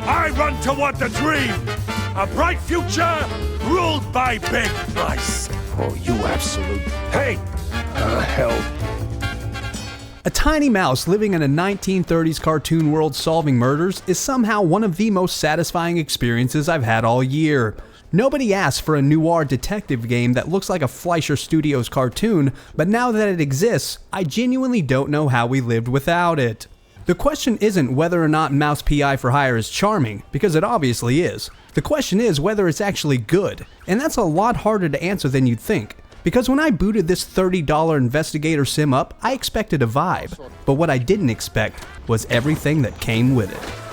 I run toward the dream. A bright future ruled by big price. Oh, you absolute... Hey! Hell. A tiny mouse living in a 1930s cartoon world solving murders is somehow one of the most satisfying experiences I've had all year. Nobody asked for a noir detective game that looks like a Fleischer Studios cartoon, but now that it exists, I genuinely don't know how we lived without it. The question isn't whether or not Mouse PI for Hire is charming, because it obviously is. The question is whether it's actually good, and that's a lot harder to answer than you'd think. Because when I booted this $30 investigator sim up, I expected a vibe, but what I didn't expect was everything that came with it.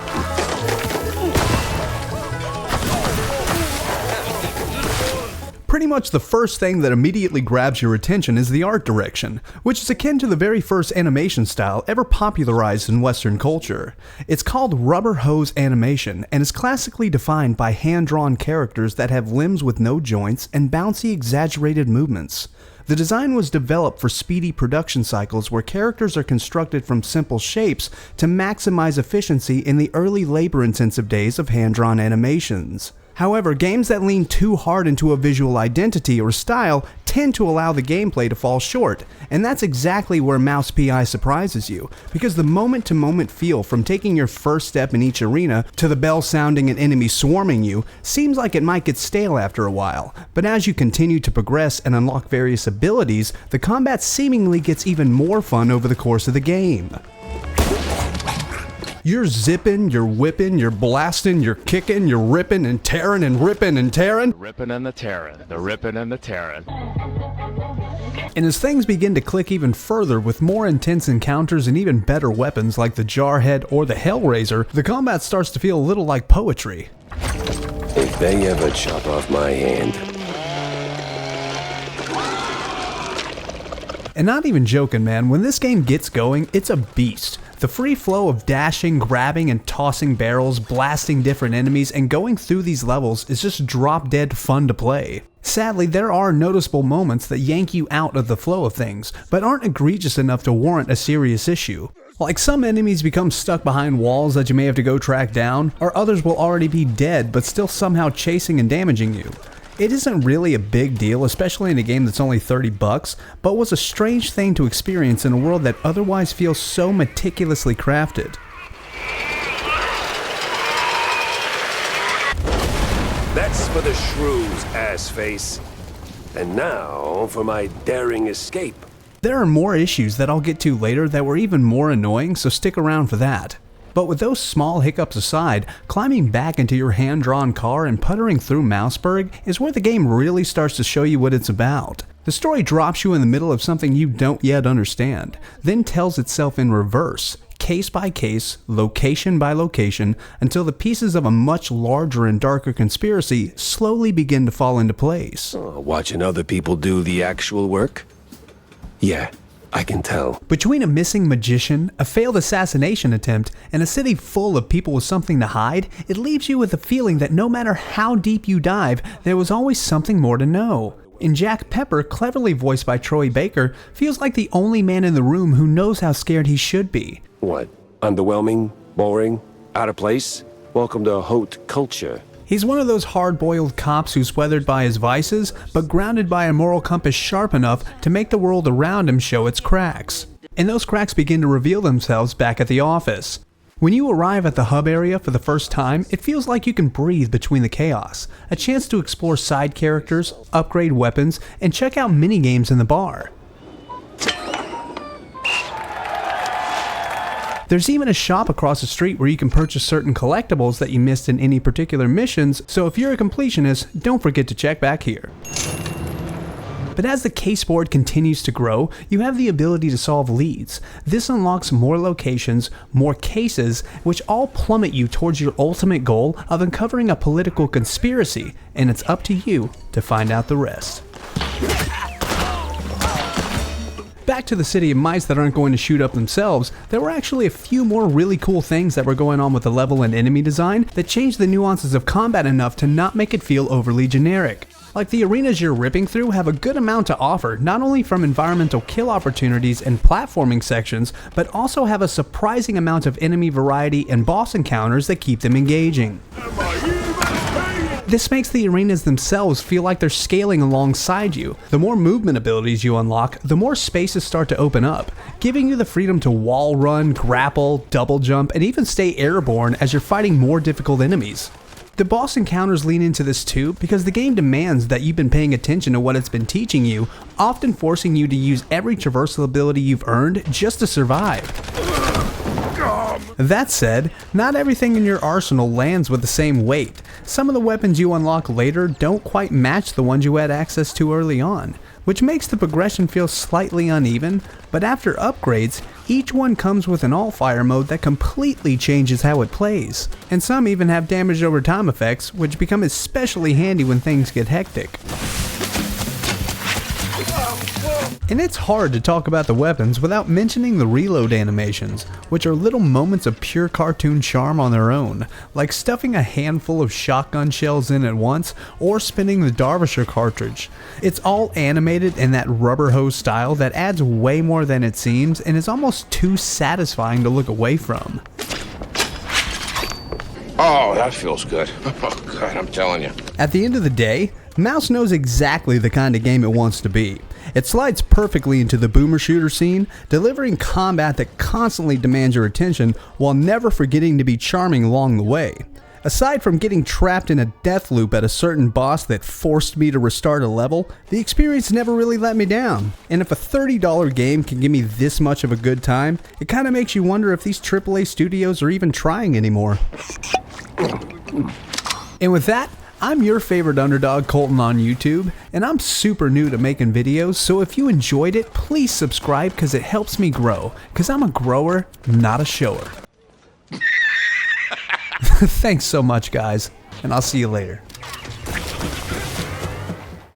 Pretty much the first thing that immediately grabs your attention is the art direction, which is akin to the very first animation style ever popularized in Western culture. It's called rubber hose animation and is classically defined by hand-drawn characters that have limbs with no joints and bouncy, exaggerated movements. The design was developed for speedy production cycles where characters are constructed from simple shapes to maximize efficiency in the early labor-intensive days of hand-drawn animations. However, games that lean too hard into a visual identity or style tend to allow the gameplay to fall short, and that's exactly where Mouse PI surprises you, because the moment-to-moment feel from taking your first step in each arena to the bell sounding and enemies swarming you seems like it might get stale after a while, but as you continue to progress and unlock various abilities, the combat seemingly gets even more fun over the course of the game. You're zipping, you're whipping, you're blasting, you're kicking, you're ripping and tearing and ripping and tearing. The ripping and the tearing. The ripping and the tearing. And as things begin to click even further with more intense encounters and even better weapons like the Jarhead or the Hellraiser, the combat starts to feel a little like poetry. If they ever chop off my hand. And not even joking, man, when this game gets going, it's a beast. The free flow of dashing, grabbing, and tossing barrels, blasting different enemies, and going through these levels is just drop-dead fun to play. Sadly, there are noticeable moments that yank you out of the flow of things, but aren't egregious enough to warrant a serious issue. Like some enemies become stuck behind walls that you may have to go track down, or others will already be dead but still somehow chasing and damaging you. It isn't really a big deal, especially in a game that's only $30, but was a strange thing to experience in a world that otherwise feels so meticulously crafted. That's for the shrews, assface. And now for my daring escape. There are more issues that I'll get to later that were even more annoying, so stick around for that. But with those small hiccups aside, climbing back into your hand-drawn car and puttering through Mouseburg is where the game really starts to show you what it's about. The story drops you in the middle of something you don't yet understand, then tells itself in reverse, case by case, location by location, until the pieces of a much larger and darker conspiracy slowly begin to fall into place. Watching other people do the actual work? Yeah. I can tell. Between a missing magician, a failed assassination attempt, and a city full of people with something to hide, it leaves you with the feeling that no matter how deep you dive, there was always something more to know. And Jack Pepper, cleverly voiced by Troy Baker, feels like the only man in the room who knows how scared he should be. What? Underwhelming? Boring? Out of place? Welcome to haute culture. He's one of those hard-boiled cops who's weathered by his vices, but grounded by a moral compass sharp enough to make the world around him show its cracks. And those cracks begin to reveal themselves back at the office. When you arrive at the hub area for the first time, it feels like you can breathe between the chaos, a chance to explore side characters, upgrade weapons, and check out minigames in the bar. There's even a shop across the street where you can purchase certain collectibles that you missed in any particular missions, so if you're a completionist, don't forget to check back here. But as the case board continues to grow, you have the ability to solve leads. This unlocks more locations, more cases, which all plummet you towards your ultimate goal of uncovering a political conspiracy, and it's up to you to find out the rest. Back to the city of mice that aren't going to shoot up themselves, there were actually a few more really cool things that were going on with the level and enemy design that changed the nuances of combat enough to not make it feel overly generic. Like the arenas you're ripping through have a good amount to offer, not only from environmental kill opportunities and platforming sections, but also have a surprising amount of enemy variety and boss encounters that keep them engaging. This makes the arenas themselves feel like they're scaling alongside you. The more movement abilities you unlock, the more spaces start to open up, giving you the freedom to wall run, grapple, double jump, and even stay airborne as you're fighting more difficult enemies. The boss encounters lean into this too because the game demands that you've been paying attention to what it's been teaching you, often forcing you to use every traversal ability you've earned just to survive. That said, not everything in your arsenal lands with the same weight. Some of the weapons you unlock later don't quite match the ones you had access to early on, which makes the progression feel slightly uneven, but after upgrades, each one comes with an all-fire mode that completely changes how it plays. And some even have damage over time effects, which become especially handy when things get hectic. And it's hard to talk about the weapons without mentioning the reload animations, which are little moments of pure cartoon charm on their own, like stuffing a handful of shotgun shells in at once or spinning the Derbyshire cartridge. It's all animated in that rubber hose style that adds way more than it seems and is almost too satisfying to look away from. Oh, that feels good. Oh, God, I'm telling you. At the end of the day, Mouse knows exactly the kind of game it wants to be. It slides perfectly into the boomer shooter scene, delivering combat that constantly demands your attention while never forgetting to be charming along the way. Aside from getting trapped in a death loop at a certain boss that forced me to restart a level, the experience never really let me down. And if a $30 game can give me this much of a good time, it kinda makes you wonder if these AAA studios are even trying anymore. And with that, I'm your favorite underdog, Colton, on YouTube, and I'm super new to making videos, so if you enjoyed it, please subscribe because it helps me grow, because I'm a grower, not a shower. Thanks so much, guys, and I'll see you later.